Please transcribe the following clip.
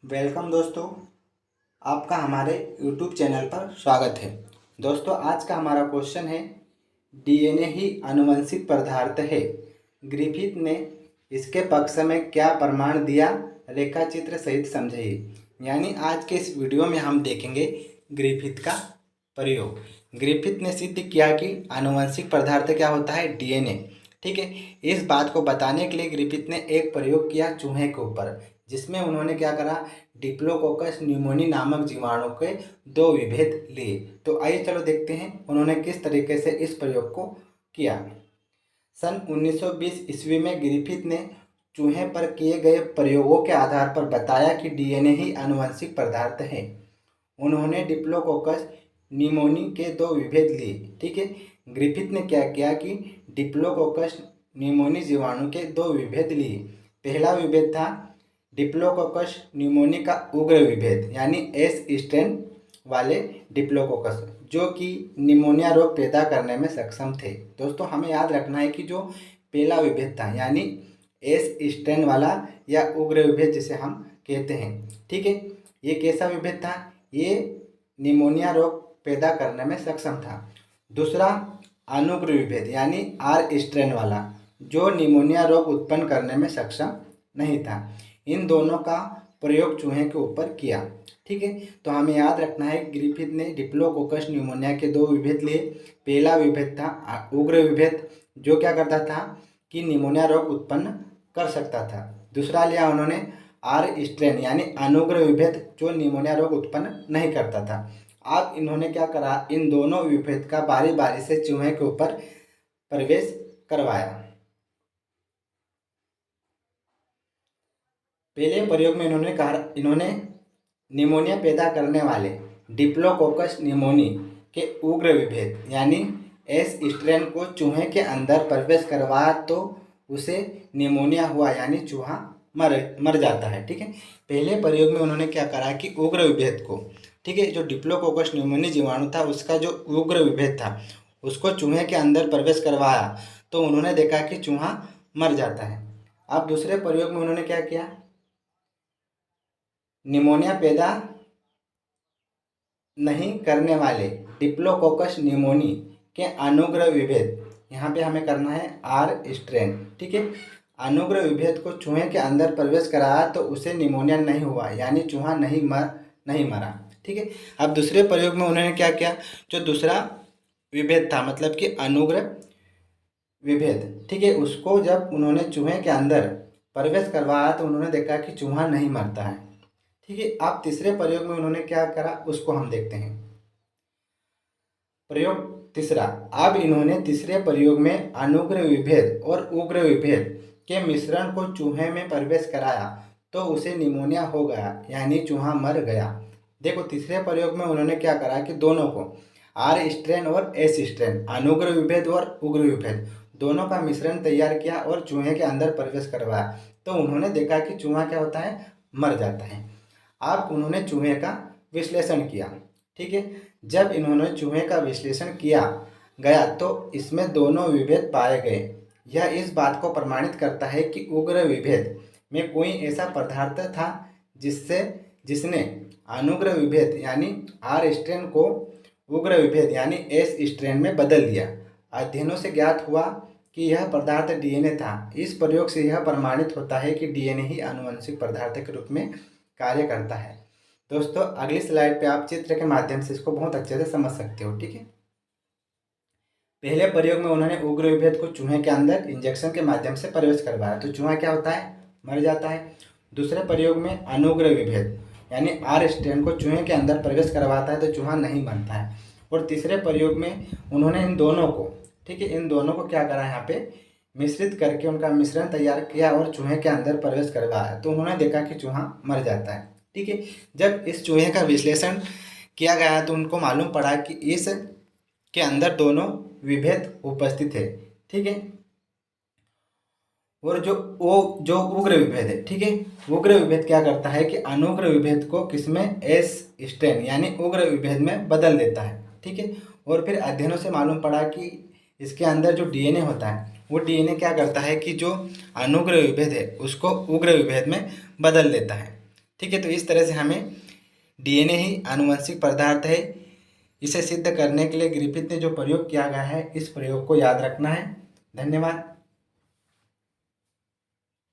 Welcome दोस्तों, आपका हमारे YouTube चैनल पर स्वागत है। दोस्तों, आज का हमारा क्वेश्चन है, डीएनए ही आनुवंशिक पदार्थ है। ग्रिफिथ ने इसके पक्ष में क्या प्रमाण दिया, रेखाचित्र सहित समझाइए। यानी आज के इस वीडियो में हम देखेंगे ग्रिफिथ का प्रयोग। ग्रिफिथ ने सिद्ध किया कि आनुवंशिक पदार्थ क्या होता है, डीएनए। ठीक है, इस बात को बताने के लिए ग्रिफिथ ने एक प्रयोग किया चूहे के ऊपर, जिसमें उन्होंने क्या करा, डिप्लोकोकस न्यूमोनी नामक जीवाणु के दो विभेद लिए। तो आइए चलो देखते हैं उन्होंने किस तरीके से इस प्रयोग को किया। सन 1920 ईस्वी में ग्रिफिथ ने चूहे पर किए गए प्रयोगों के आधार पर बताया कि डीएनए ही आनुवंशिक पदार्थ है। उन्होंने डिप्लोकोकस न्यूमोनी के दो विभेद लिए। ठीक है, ग्रिफिथ ने क्या किया कि डिप्लोकोकस न्यूमोनी जीवाणु के दो विभेद लिए। पहला विभेद था डिप्लोकोकस न्यूमोनी का उग्र विभेद, यानी एस स्ट्रेन वाले डिप्लोकोकस, जो कि निमोनिया रोग पैदा करने में सक्षम थे। दोस्तों, हमें याद रखना है कि जो पहला विभेद था, यानी एस स्ट्रेन वाला या उग्र विभेद जिसे हम कहते हैं, ठीक है, ये कैसा विभेद था? ये निमोनिया रोग पैदा करने में सक्षम था। दूसरा अनुग्र विभेद, यानी आर स्ट्रेन वाला, जो निमोनिया रोग उत्पन्न करने में सक्षम नहीं था। इन दोनों का प्रयोग चूहे के ऊपर किया। ठीक है, तो हमें याद रखना है, ग्रिफिथ ने डिप्लोकोकस न्यूमोनिया के दो विभेद लिए। पहला विभेद था उग्र विभेद, जो क्या करता था कि निमोनिया रोग उत्पन्न कर सकता था। दूसरा लिया उन्होंने आर स्ट्रेन, यानी अनुग्र विभेद, जो निमोनिया रोग उत्पन्न नहीं करता था। अब इन्होंने क्या करा, इन दोनों विभेद का बारी बारी से चूहे के ऊपर प्रवेश करवाया। पहले प्रयोग में इन्होंने निमोनिया पैदा करने वाले डिप्लोकोकस न्यूमोनी के उग्र विभेद, यानी एस स्ट्रेन को चूहे के अंदर प्रवेश करवाया, तो उसे निमोनिया हुआ, यानी चूहा मर जाता है। ठीक है, पहले प्रयोग में उन्होंने क्या करा कि उग्र विभेद को, ठीक है, जो डिप्लोकोकस न्यूमोनी जीवाणु था उसका जो उग्र विभेद था उसको चूहे के अंदर प्रवेश करवाया, तो उन्होंने देखा कि चूहा मर जाता है। अब दूसरे प्रयोग में उन्होंने क्या किया, निमोनिया पैदा नहीं करने वाले डिप्लोकोकस न्यूमोनी के अनुग्र विभेद, यहाँ पे हमें करना है आर स्ट्रेन। ठीक है, अनुग्र विभेद को चूहे के अंदर प्रवेश कराया, तो उसे निमोनिया नहीं हुआ, यानी चूहा नहीं मरा। ठीक है, अब दूसरे प्रयोग में उन्होंने क्या किया, जो दूसरा विभेद था, मतलब कि अनुग्र विभेद, ठीक है, उसको जब उन्होंने चूहे के अंदर प्रवेश करवाया, तो उन्होंने देखा कि चूहा नहीं मरता है। ठीक है, अब तीसरे प्रयोग में उन्होंने क्या करा उसको हम देखते हैं। प्रयोग तीसरा, अब इन्होंने तीसरे प्रयोग में अनुग्र विभेद और उग्र विभेद के मिश्रण को चूहे में प्रवेश कराया, तो उसे निमोनिया हो गया, यानी चूहा मर गया। देखो, तीसरे प्रयोग में उन्होंने क्या करा कि दोनों को, आर स्ट्रेन और एस स्ट्रेन, अनुग्र विभेद और उग्र विभेद, दोनों का मिश्रण तैयार किया और चूहे के अंदर प्रवेश करवाया, तो उन्होंने देखा कि चूहा क्या होता है, मर जाता है। अब उन्होंने चूहे का विश्लेषण किया। ठीक है, जब इन्होंने चूहे का विश्लेषण किया गया, तो इसमें दोनों विभेद पाए गए। यह इस बात को प्रमाणित करता है कि उग्र विभेद में कोई ऐसा पदार्थ था जिसने अनुग्र विभेद यानी आर स्ट्रेन को उग्र विभेद यानी एस स्ट्रेन में बदल दिया। अध्ययनों से ज्ञात हुआ कि यह पदार्थ डीएनए था। इस प्रयोग से यह प्रमाणित होता है कि डीएनए ही आनुवंशिक पदार्थ के रूप में कार्य करता है। दोस्तों, अगली स्लाइड पे आप चित्र के माध्यम से इसको बहुत अच्छे से समझ सकते हो। ठीक है, पहले प्रयोग में उन्होंने उग्र विभेद को चूहे के अंदर इंजेक्शन के माध्यम से प्रवेश करवाया, तो चूहा क्या होता है, मर जाता है। दूसरे प्रयोग में अनुग्र विभेद यानी आर स्ट्रेन को चूहे के अंदर प्रवेश करवाता है, तो चूहा नहीं मरता है। और तीसरे प्रयोग में उन्होंने इन दोनों को, ठीक है, इन दोनों को क्या करा, यहाँ पे मिश्रित करके उनका मिश्रण तैयार किया और चूहे के अंदर प्रवेश करवाया, तो उन्होंने देखा कि चूहा मर जाता है। ठीक है, जब इस चूहे का विश्लेषण किया गया, तो उनको मालूम पड़ा कि इस के अंदर दोनों विभेद उपस्थित है। ठीक है, और जो उग्र विभेद है, ठीक है, उग्र विभेद क्या करता है कि अनुग्र विभेद को किसमें, एस स्ट्रेन यानी उग्र विभेद में बदल देता है। ठीक है, और फिर अध्ययनों से मालूम पड़ा कि इसके अंदर जो डीएनए होता है, वो डीएनए क्या करता है कि जो अनुग्र विभेद है उसको उग्र विभेद में बदल देता है। ठीक है, तो इस तरह से हमें डीएनए ही आनुवंशिक पदार्थ है, इसे सिद्ध करने के लिए ग्रिफिथ ने जो प्रयोग किया गया है, इस प्रयोग को याद रखना है। धन्यवाद।